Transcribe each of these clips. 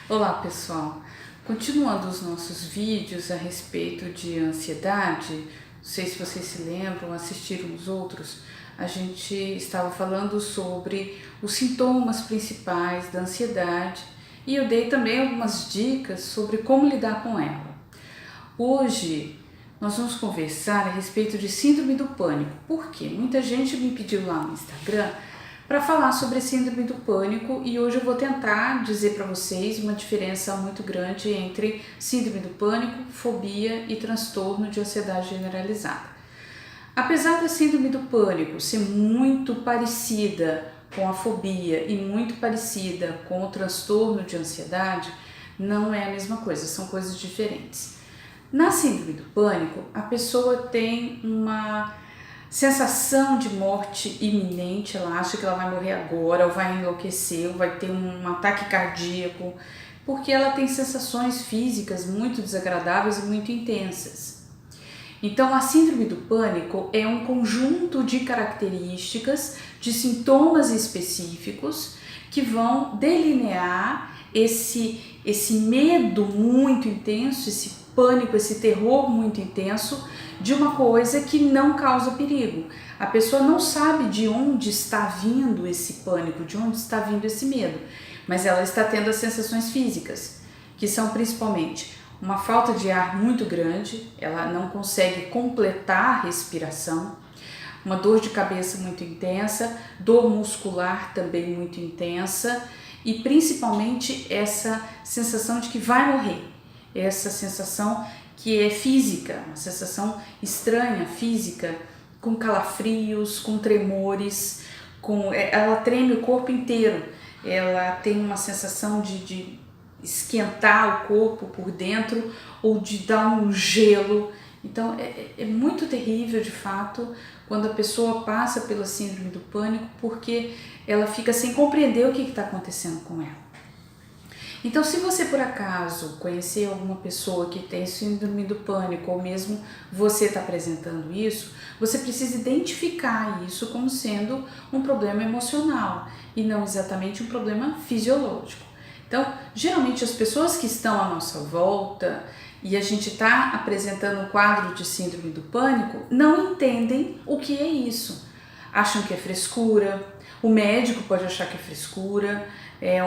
Olá pessoal, continuando os nossos vídeos a respeito de ansiedade, não sei se vocês se lembram, assistiram os outros, a gente estava falando sobre os sintomas principais da ansiedade e eu dei também algumas dicas sobre como lidar com ela. Hoje nós vamos conversar a respeito de síndrome do pânico, porque muita gente me pediu lá no Instagram para falar sobre a síndrome do pânico e hoje eu vou tentar dizer para vocês uma diferença muito grande entre síndrome do pânico, fobia e transtorno de ansiedade generalizada. Apesar da síndrome do pânico ser muito parecida com a fobia e muito parecida com o transtorno de ansiedade, não é a mesma coisa, são coisas diferentes. Na síndrome do pânico, a pessoa tem uma sensação de morte iminente, ela acha que ela vai morrer agora, ou vai enlouquecer, ou vai ter um ataque cardíaco, porque ela tem sensações físicas muito desagradáveis e muito intensas. Então, a síndrome do pânico é um conjunto de características, de sintomas específicos que vão delinear esse medo muito intenso, esse pânico, esse terror muito intenso de uma coisa que não causa perigo. A pessoa não sabe de onde está vindo esse pânico, de onde está vindo esse medo, mas ela está tendo as sensações físicas, que são principalmente uma falta de ar muito grande, ela não consegue completar a respiração, uma dor de cabeça muito intensa, dor muscular também muito intensa e principalmente essa sensação de que vai morrer, essa sensação que é física, uma sensação estranha, física, com calafrios, com tremores, ela treme o corpo inteiro, ela tem uma sensação de esquentar o corpo por dentro ou de dar um gelo. Então é muito terrível de fato quando a pessoa passa pela síndrome do pânico, porque ela fica sem compreender o que está acontecendo com ela. Então, se você por acaso conhecer alguma pessoa que tem síndrome do pânico ou mesmo você está apresentando isso, você precisa identificar isso como sendo um problema emocional e não exatamente um problema fisiológico. Então, geralmente as pessoas que estão à nossa volta e a gente está apresentando um quadro de síndrome do pânico não entendem o que é isso. Acham que é frescura, o médico pode achar que é frescura,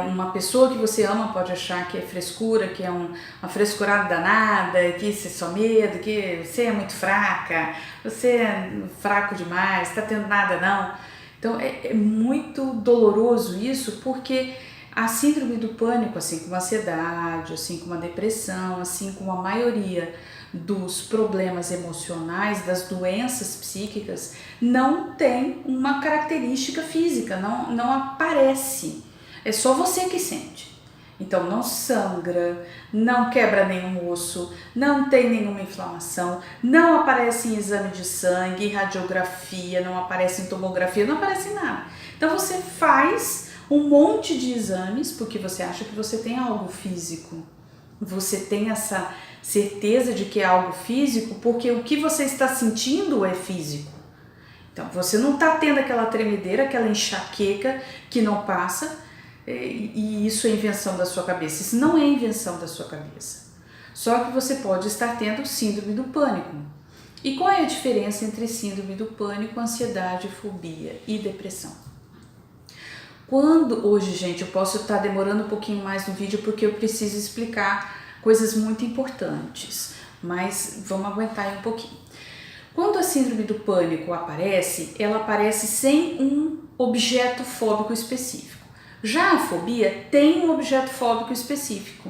uma pessoa que você ama pode achar que é frescura, que é uma frescurada danada, que isso é só medo, que você é muito fraca, você é fraco demais, está tendo nada não. Então é muito doloroso isso, porque a síndrome do pânico, assim como a ansiedade, assim como a depressão, assim como a maioria dos problemas emocionais, das doenças psíquicas, não tem uma característica física, não aparece. É só você que sente. Então não sangra, não quebra nenhum osso, não tem nenhuma inflamação, não aparece em exame de sangue, radiografia, não aparece em tomografia, não aparece em nada. Então você faz um monte de exames porque você acha que você tem algo físico. Você tem essa certeza de que é algo físico porque o que você está sentindo é físico. Então você não está tendo aquela tremedeira, aquela enxaqueca que não passa e isso é invenção da sua cabeça. Isso não é invenção da sua cabeça. Só que você pode estar tendo síndrome do pânico. E qual é a diferença entre síndrome do pânico, ansiedade, fobia e depressão? Hoje, gente, eu posso estar demorando um pouquinho mais no vídeo porque eu preciso explicar coisas muito importantes, mas vamos aguentar aí um pouquinho. Quando a síndrome do pânico aparece, ela aparece sem um objeto fóbico específico. Já a fobia tem um objeto fóbico específico.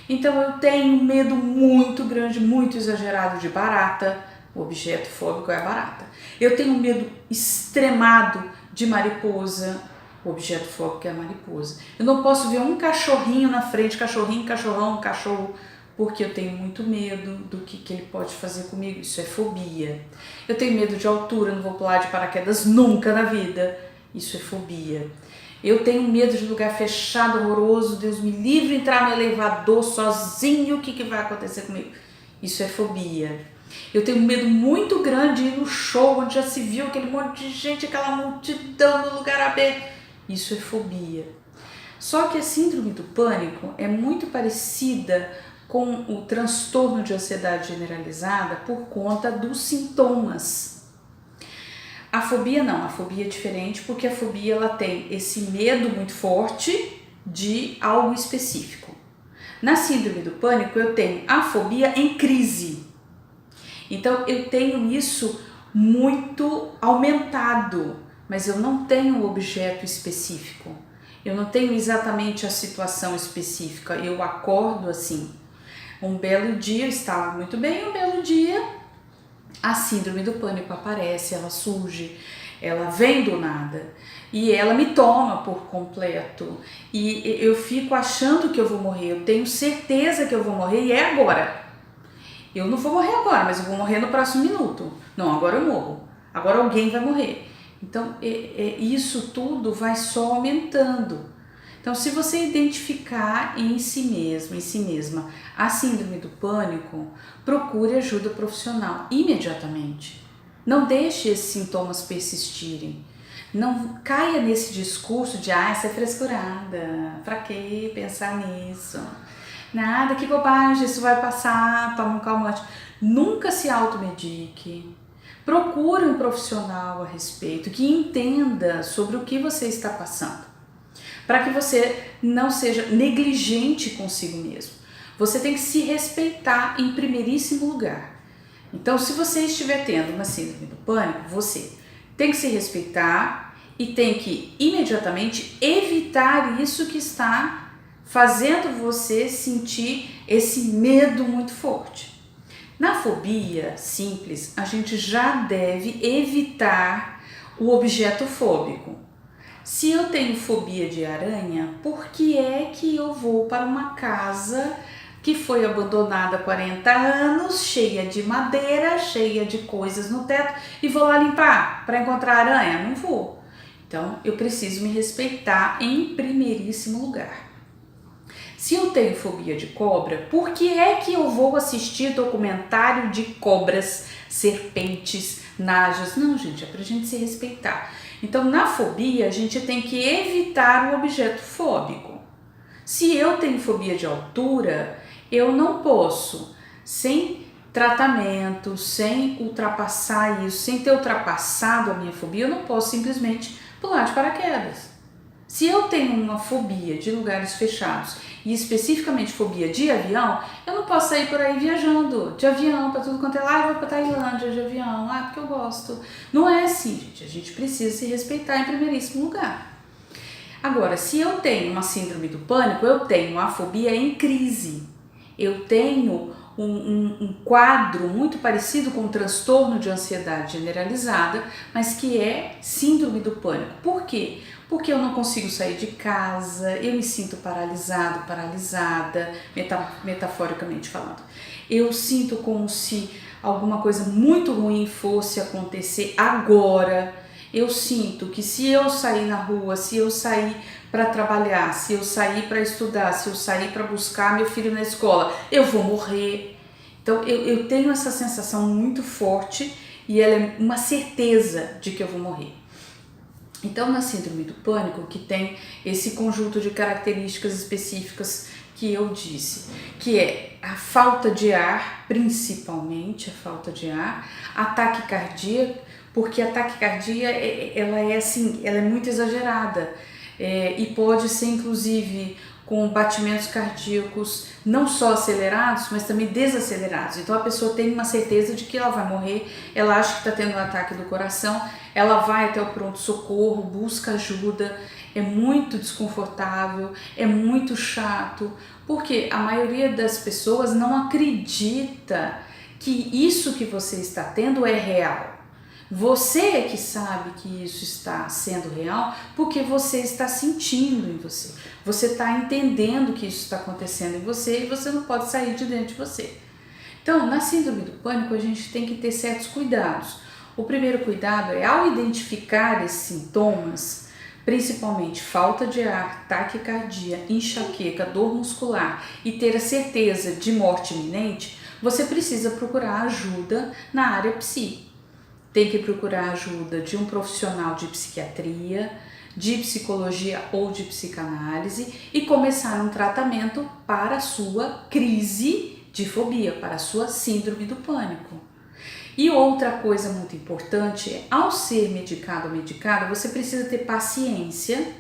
Então eu tenho medo muito grande, muito exagerado de barata, o objeto fóbico é a barata. Eu tenho medo extremado de mariposa, o objeto fóbico é a mariposa. Eu não posso ver um cachorrinho na frente, cachorrinho, cachorrão, cachorro, porque eu tenho muito medo do que ele pode fazer comigo. Isso é fobia. Eu tenho medo de altura, não vou pular de paraquedas nunca na vida. Isso é fobia. Eu tenho medo de lugar fechado, horroroso, Deus me livre entrar no elevador sozinho, o que vai acontecer comigo? Isso é fobia. Eu tenho medo muito grande de ir no show, onde já se viu aquele monte de gente, aquela multidão no lugar aberto. Isso é fobia. Só que a síndrome do pânico é muito parecida com o transtorno de ansiedade generalizada por conta dos sintomas. A fobia não, a fobia é diferente porque a fobia ela tem esse medo muito forte de algo específico. Na síndrome do pânico eu tenho a fobia em crise. Então eu tenho isso muito aumentado, mas eu não tenho um objeto específico. Eu não tenho exatamente a situação específica, eu acordo assim. Um belo dia eu estava muito bem, um belo dia a síndrome do pânico aparece, ela surge, ela vem do nada e ela me toma por completo e eu fico achando que eu vou morrer, eu tenho certeza que eu vou morrer e é agora. Eu não vou morrer agora, mas eu vou morrer no próximo minuto. Não, agora eu morro, agora alguém vai morrer. Então isso tudo vai só aumentando. Então, se você identificar em si mesmo, em si mesma, a síndrome do pânico, procure ajuda profissional imediatamente. Não deixe esses sintomas persistirem. Não caia nesse discurso de isso é frescurada, pra que pensar nisso? Nada, que bobagem, isso vai passar, toma um calmante. Nunca se automedique. Procure um profissional a respeito que entenda sobre o que você está passando, para que você não seja negligente consigo mesmo. Você tem que se respeitar em primeiríssimo lugar. Então, se você estiver tendo uma síndrome do pânico, você tem que se respeitar e tem que imediatamente evitar isso que está fazendo você sentir esse medo muito forte. Na fobia simples, a gente já deve evitar o objeto fóbico. Se eu tenho fobia de aranha, por que é que eu vou para uma casa que foi abandonada há 40 anos, cheia de madeira, cheia de coisas no teto, e vou lá limpar para encontrar aranha? Não vou. Então, eu preciso me respeitar em primeiríssimo lugar. Se eu tenho fobia de cobra, por que é que eu vou assistir documentário de cobras, serpentes, najas? Não, gente, é pra gente se respeitar. Então, na fobia, a gente tem que evitar o objeto fóbico. Se eu tenho fobia de altura, eu não posso, sem tratamento, sem ultrapassar isso, sem ter ultrapassado a minha fobia, eu não posso simplesmente pular de paraquedas. Se eu tenho uma fobia de lugares fechados e especificamente fobia de avião, eu não posso sair por aí viajando de avião para tudo quanto é lá, eu vou para Tailândia de avião, porque eu gosto. Não é assim, gente. A gente precisa se respeitar em primeiríssimo lugar. Agora, se eu tenho uma síndrome do pânico, eu tenho a fobia em crise. Eu tenho um quadro muito parecido com o transtorno de ansiedade generalizada, mas que é síndrome do pânico. Por quê? Porque eu não consigo sair de casa, eu me sinto paralisado, paralisada, metaforicamente falando. Eu sinto como se alguma coisa muito ruim fosse acontecer agora. Eu sinto que se eu sair na rua, se eu sair para trabalhar, se eu sair para estudar, se eu sair para buscar meu filho na escola, eu vou morrer. Então eu tenho essa sensação muito forte e ela é uma certeza de que eu vou morrer. Então, na síndrome do pânico, que tem esse conjunto de características específicas que eu disse, que é a falta de ar, principalmente a falta de ar, a taquicardia, porque a taquicardia ela é muito exagerada e pode ser inclusive com batimentos cardíacos não só acelerados, mas também desacelerados. Então a pessoa tem uma certeza de que ela vai morrer, ela acha que está tendo um ataque do coração, ela vai até o pronto-socorro, busca ajuda, é muito desconfortável, é muito chato, porque a maioria das pessoas não acredita que isso que você está tendo é real. Você é que sabe que isso está sendo real porque você está sentindo em você. Você está entendendo que isso está acontecendo em você e você não pode sair de dentro de você. Então, na síndrome do pânico, a gente tem que ter certos cuidados. O primeiro cuidado é, ao identificar esses sintomas, principalmente falta de ar, taquicardia, enxaqueca, dor muscular e ter a certeza de morte iminente, você precisa procurar ajuda na área psi. Tem que procurar ajuda de um profissional de psiquiatria, de psicologia ou de psicanálise e começar um tratamento para a sua crise de fobia, para a sua síndrome do pânico. E outra coisa muito importante é, ao ser medicado ou medicada, você precisa ter paciência,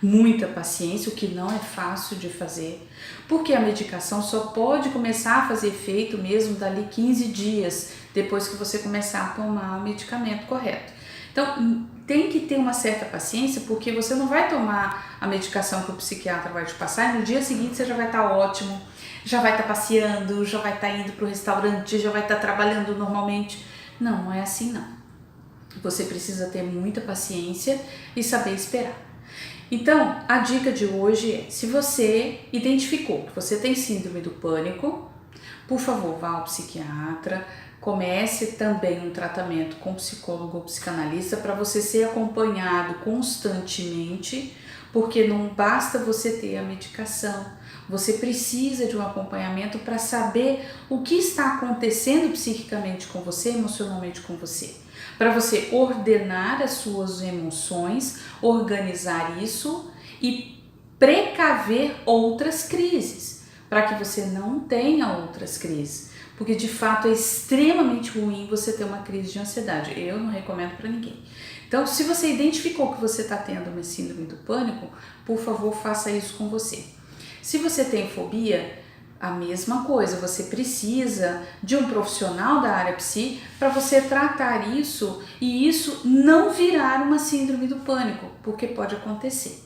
muita paciência, o que não é fácil de fazer, porque a medicação só pode começar a fazer efeito mesmo dali 15 dias, depois que você começar a tomar o medicamento correto. Então, tem que ter uma certa paciência, porque você não vai tomar a medicação que o psiquiatra vai te passar e no dia seguinte você já vai estar ótimo, já vai estar passeando, já vai estar indo para o restaurante, já vai estar trabalhando normalmente. Não, não é assim não. Você precisa ter muita paciência e saber esperar. Então, a dica de hoje é, se você identificou que você tem síndrome do pânico, por favor, vá ao psiquiatra, comece também um tratamento com psicólogo ou psicanalista para você ser acompanhado constantemente, porque não basta você ter a medicação, você precisa de um acompanhamento para saber o que está acontecendo psiquicamente com você, emocionalmente com você, para você ordenar as suas emoções, organizar isso e precaver outras crises, para que você não tenha outras crises, porque de fato é extremamente ruim você ter uma crise de ansiedade, eu não recomendo para ninguém. Então, se você identificou que você está tendo uma síndrome do pânico, por favor, faça isso com você. Se você tem fobia, a mesma coisa, você precisa de um profissional da área psi para você tratar isso e isso não virar uma síndrome do pânico, porque pode acontecer.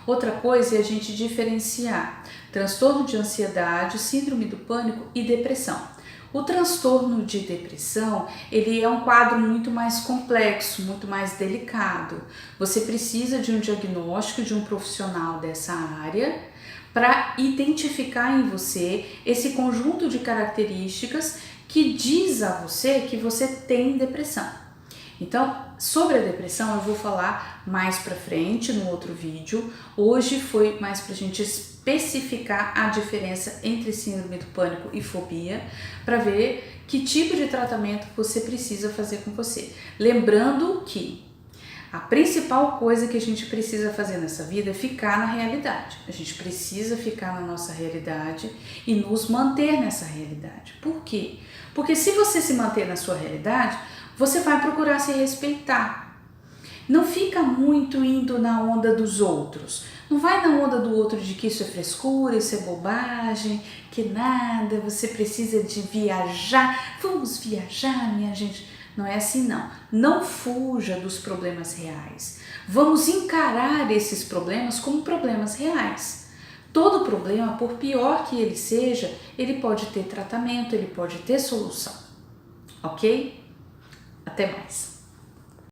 Outra coisa é a gente diferenciar transtorno de ansiedade, síndrome do pânico e depressão. O transtorno de depressão, ele é um quadro muito mais complexo, muito mais delicado. Você precisa de um diagnóstico de um profissional dessa área para identificar em você esse conjunto de características que diz a você que você tem depressão. Então, sobre a depressão eu vou falar mais para frente no outro vídeo. Hoje foi mais para a gente especificar a diferença entre síndrome do pânico e fobia, para ver que tipo de tratamento você precisa fazer com você. Lembrando que a principal coisa que a gente precisa fazer nessa vida é ficar na realidade. A gente precisa ficar na nossa realidade e nos manter nessa realidade. Por quê? Porque se você se manter na sua realidade, você vai procurar se respeitar. Não fica muito indo na onda dos outros. Não vai na onda do outro de que isso é frescura, isso é bobagem, que nada, você precisa de viajar. Vamos viajar, minha gente. Não é assim não. Não fuja dos problemas reais. Vamos encarar esses problemas como problemas reais. Todo problema, por pior que ele seja, ele pode ter tratamento, ele pode ter solução. Ok? Até mais.